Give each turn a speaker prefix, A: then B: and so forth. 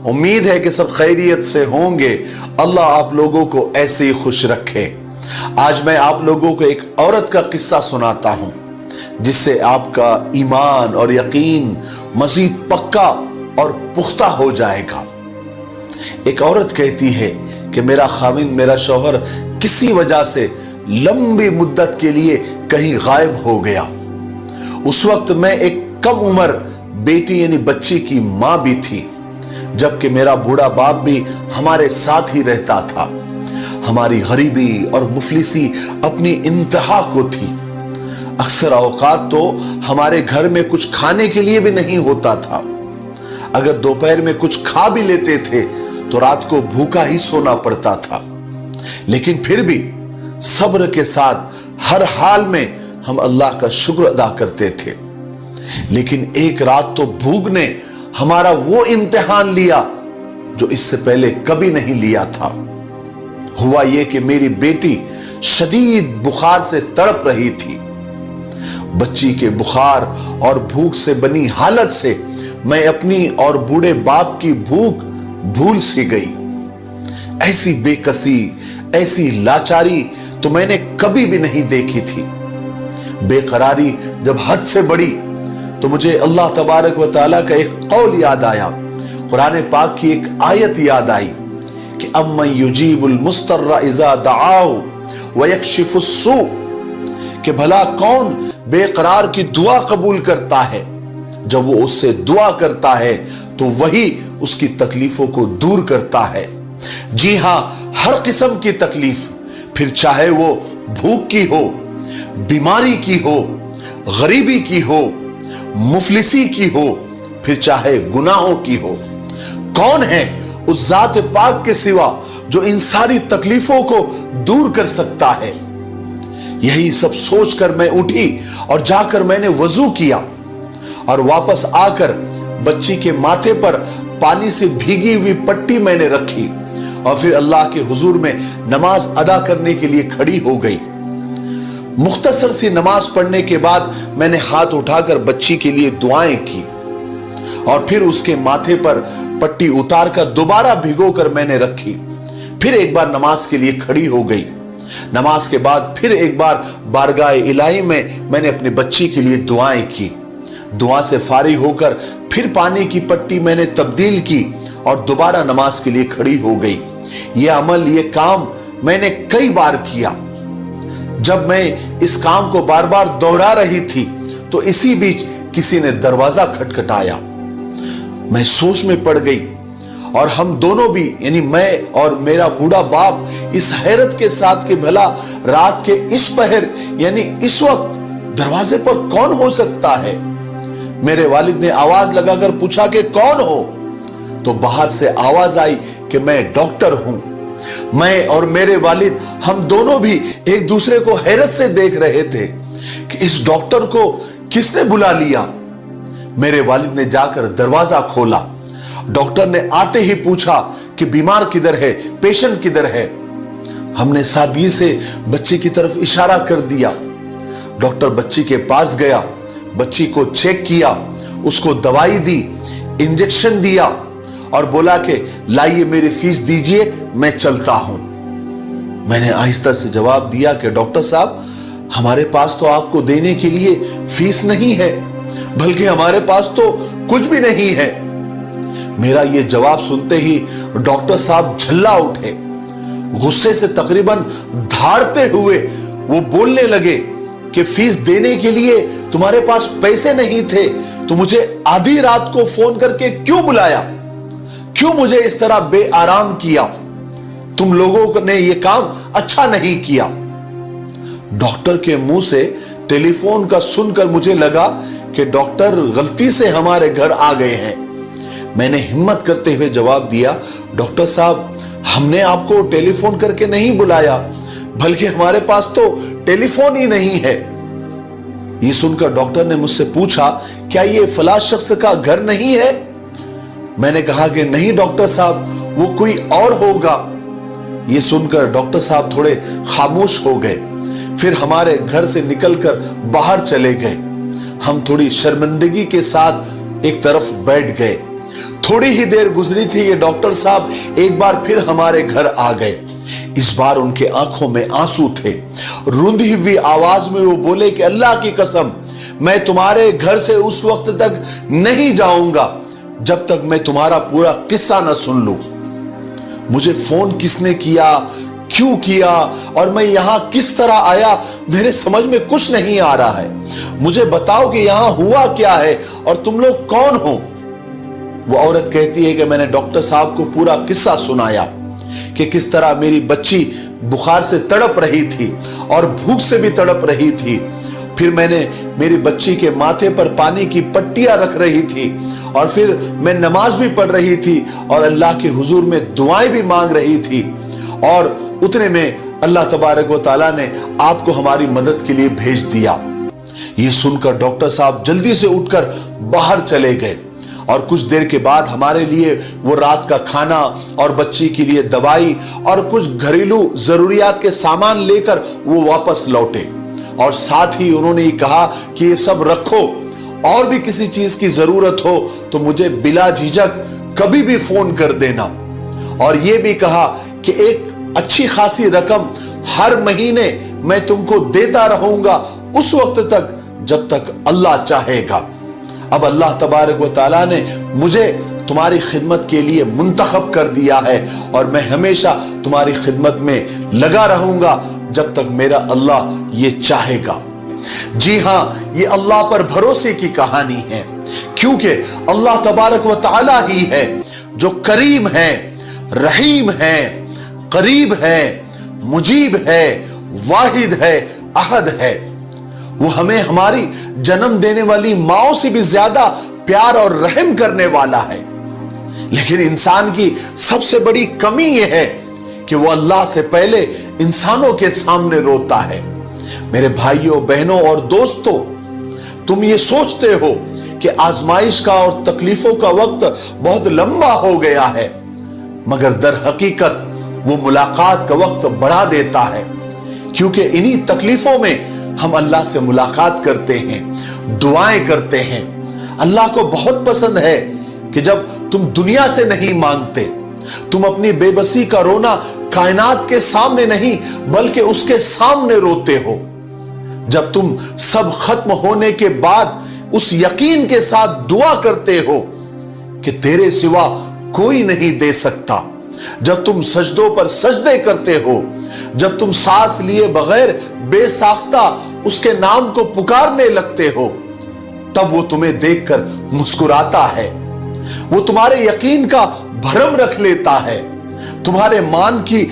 A: उम्मीद है कि सब खैरियत से होंगे। अल्लाह आप लोगों को ऐसे ही खुश रखे। आज मैं आप लोगों को एक औरत का किस्सा सुनाता हूं जिससे आपका ईमान और यकीन मजीद पक्का और पुख्ता हो जाएगा। एक औरत कहती है कि मेरा खाविंद, मेरा शौहर किसी वजह से लंबी मुद्दत के लिए कहीं गायब हो गया। उस वक्त मैं एक कम उम्र बेटी यानी बच्ची की मां भी थी, जबकि मेरा बूढ़ा बाप भी हमारे साथ ही रहता था। हमारी गरीबी और मुफलिसी अपनी इंतहा को थी। अक्सर औकात तो हमारे घर में कुछ खाने के लिए भी नहीं होता था। अगर दोपहर में कुछ खा भी लेते थे तो रात को भूखा ही सोना पड़ता था। लेकिन फिर भी सब्र के साथ हर हाल में हम अल्लाह का शुक्र अदा करते थे। लेकिन एक रात तो भूख ने हमारा वो इम्तिहान लिया जो इससे पहले कभी नहीं लिया था। हुआ यह कि मेरी बेटी शदीद बुखार से तड़प रही थी। बच्ची के बुखार और भूख से बनी हालत से मैं अपनी और बूढ़े बाप की भूख भूल सी गई। ऐसी बेकसी, ऐसी लाचारी तो मैंने कभी भी नहीं देखी थी। बेकरारी जब हद से बढ़ी तो मुझे अल्लाह तबारक व तआला का एक कौल याद आया। कुरान पाक की एक आयत याद आई कि अम्मन युजीबुल मुस्तर्रा इज़ा दआउ व यक्शिफुस सू, कि भला कौन बेकरार की दुआ कबूल करता है। जब वो उससे दुआ करता है तो वही उसकी तकलीफों को दूर करता है। जी हां, हर किस्म की तकलीफ, फिर चाहे वो भूख की हो, बीमारी की हो, गरीबी की हो, मुफलिसी की हो, फिर चाहे गुनाहों की हो। कौन है उस जात पाक के सिवा जो इन सारी तकलीफों को दूर कर सकता है। यही सब सोचकर मैं उठी और जाकर मैंने वजू किया और वापस आकर बच्ची के माथे पर पानी से भीगी हुई पट्टी मैंने रखी और फिर अल्लाह के हुजूर में नमाज अदा करने के लिए खड़ी हो गई। मुख्तसर सी नमाज पढ़ने के बाद मैंने हाथ उठाकर बच्ची के लिए दुआएं की और फिर उसके माथे पर पट्टी उतार कर दोबारा भिगो कर मैंने रखी। फिर एक बार नमाज के लिए खड़ी हो गई। नमाज के बाद फिर एक बार बारगाह इलाही में मैंने अपनी बच्ची के लिए दुआएं की। दुआ से फारिग होकर फिर पानी की पट्टी मैंने तब्दील की और दोबारा नमाज के लिए खड़ी हो गई। यह अमल, यह काम मैंने कई बार किया। जब मैं इस काम को बार बार दोहरा रही थी तो इसी बीच किसी ने दरवाजा खटखटाया। मैं सोच में पड़ गई और हम दोनों भी, यानी मैं और मेरा बूढ़ा बाप, इस हैरत के साथ कि भला रात के इस पहर यानी इस वक्त दरवाजे पर कौन हो सकता है। मेरे वालिद ने आवाज लगाकर पूछा कि कौन हो, तो बाहर से आवाज आई कि मैं डॉक्टर हूं। मैं और मेरे वालिद, हम दोनों भी एक दूसरे को हैरत से देख रहे थे कि इस डॉक्टर को किसने बुला लिया। मेरे वालिद ने जाकर दरवाजा खोला। डॉक्टर ने आते ही पूछा कि बीमार किधर है, पेशेंट किधर है। हमने सादगी से बच्ची की तरफ इशारा कर दिया। डॉक्टर बच्ची के पास गया, बच्ची को चेक किया, उसको दवाई दी, इंजेक्शन दिया और बोला कि लाइए मेरी फीस दीजिए, मैं चलता हूं। मैंने आहिस्ता से जवाब दिया कि डॉक्टर साहब, हमारे पास तो आपको देने के लिए फीस नहीं है, बल्कि हमारे पास तो कुछ भी नहीं है। मेरा यह जवाब सुनते ही डॉक्टर साहब झल्ला उठे। गुस्से से तकरीबन धाड़ते हुए वो बोलने लगे कि फीस देने के लिए तुम्हारे पास पैसे नहीं थे तो मुझे आधी रात को फोन करके क्यों बुलाया, क्यों मुझे इस तरह बेआराम किया। तुम लोगों ने यह काम अच्छा नहीं किया। डॉक्टर के मुंह से टेलीफोन का सुनकर मुझे लगा कि डॉक्टर गलती से हमारे घर आ गए हैं। मैंने हिम्मत करते हुए जवाब दिया, डॉक्टर साहब, हमने आपको टेलीफोन करके नहीं बुलाया, बल्कि हमारे पास तो टेलीफोन ही नहीं है। यह सुनकर डॉक्टर ने मुझसे पूछा, क्या यह फला शख्स का घर नहीं है। मैंने कहा कि नहीं डॉक्टर साहब, वो कोई और होगा। यह सुनकर डॉक्टर साहब थोड़े खामोश हो गए, फिर हमारे घर से निकलकर बाहर चले गए। हम थोड़ी शर्मिंदगी के साथ एक तरफ बैठ गए। थोड़ी ही देर गुजरी थी कि डॉक्टर साहब एक बार फिर हमारे घर आ गए। इस बार उनके आंखों में आंसू थे। रुंधी हुई आवाज में वो बोले कि अल्लाह की कसम, मैं तुम्हारे घर से उस वक्त तक नहीं जाऊंगा जब तक मैं तुम्हारा पूरा किस्सा न सुन लूं। मुझे फोन किसने किया, क्यों किया और मैं यहां किस तरह आया, मेरे समझ में कुछ नहीं आ रहा है। मुझे बताओ कि यहां हुआ क्या है और तुम लोग कौन हो। वो औरत कहती है कि मैंने डॉक्टर साहब को पूरा किस्सा सुनाया कि किस तरह मेरी बच्ची बुखार से तड़प रही थी और भूख से भी तड़प रही थी। फिर मैंने मेरी बच्ची के माथे पर पानी की पट्टियां रख रही थी और फिर मैं नमाज भी पढ़ रही थी और अल्लाह के हुजूर में दुआएं भी मांग रही थी। और उतने में अल्लाह तबारक व तआला ने आपको हमारी मदद के लिए भेज दिया। ये सुनकर डॉक्टर साहब जल्दी से उठकर बाहर चले गए और कुछ देर के बाद हमारे लिए वो रात का खाना और बच्ची के लिए दवाई और कुछ घरेलू जरूरियात के सामान लेकर वो वापस लौटे। और साथ ही उन्होंने ये कहा कि ये सब रखो, और भी किसी चीज की जरूरत हो तो मुझे बिला झिझक कभी भी फोन कर देना। और ये भी कहा कि एक अच्छी खासी रकम हर महीने मैं तुमको देता रहूंगा उस वक्त तक जब तक अल्लाह चाहेगा। अब अल्लाह तबारक व तआला ने मुझे तुम्हारी खिदमत के लिए मुंतखब कर दिया है और मैं हमेशा तुम्हारी खिदमत में लगा रहूंगा जब तक मेरा अल्लाह ये चाहेगा। जी हां, ये अल्लाह पर भरोसे की कहानी है, क्योंकि अल्लाह तबारक व तआला ही है जो करीम है, रहीम है, करीब है, मुजीब है, वाहिद है, अहद है। वो हमें हमारी जन्म देने वाली माओ से भी ज्यादा प्यार और रहम करने वाला है। लेकिन इंसान की सबसे बड़ी कमी यह है कि वो अल्लाह से पहले इंसानों के सामने रोता है। मेरे भाइयों, बहनों और दोस्तों, तुम ये सोचते हो कि आजमाइश का और तकलीफों का वक्त बहुत लंबा हो गया है, मगर दर हकीकत वो मुलाकात का वक्त बढ़ा देता है, क्योंकि इन्हीं तकलीफों में हम अल्लाह से मुलाकात करते हैं, दुआएं करते हैं। अल्लाह को बहुत पसंद है कि जब तुम दुनिया से नहीं मांगते, तुम अपनी बेबसी का रोना कायनात के सामने नहीं बल्कि उसके सामने रोते हो। जब तुम सब खत्म होने के बाद उस यकीन के साथ दुआ करते हो कि तेरे सिवा कोई नहीं दे सकता। जब तुम सजदों पर सजदे करते हो, जब तुम सांस लिए बगैर बेसाख्ता उसके नाम को पुकारने लगते हो, तब वो तुम्हें देखकर मुस्कुराता है। वो तुम्हारे यकीन का भरम रख लेता है, तुम्हारे मान की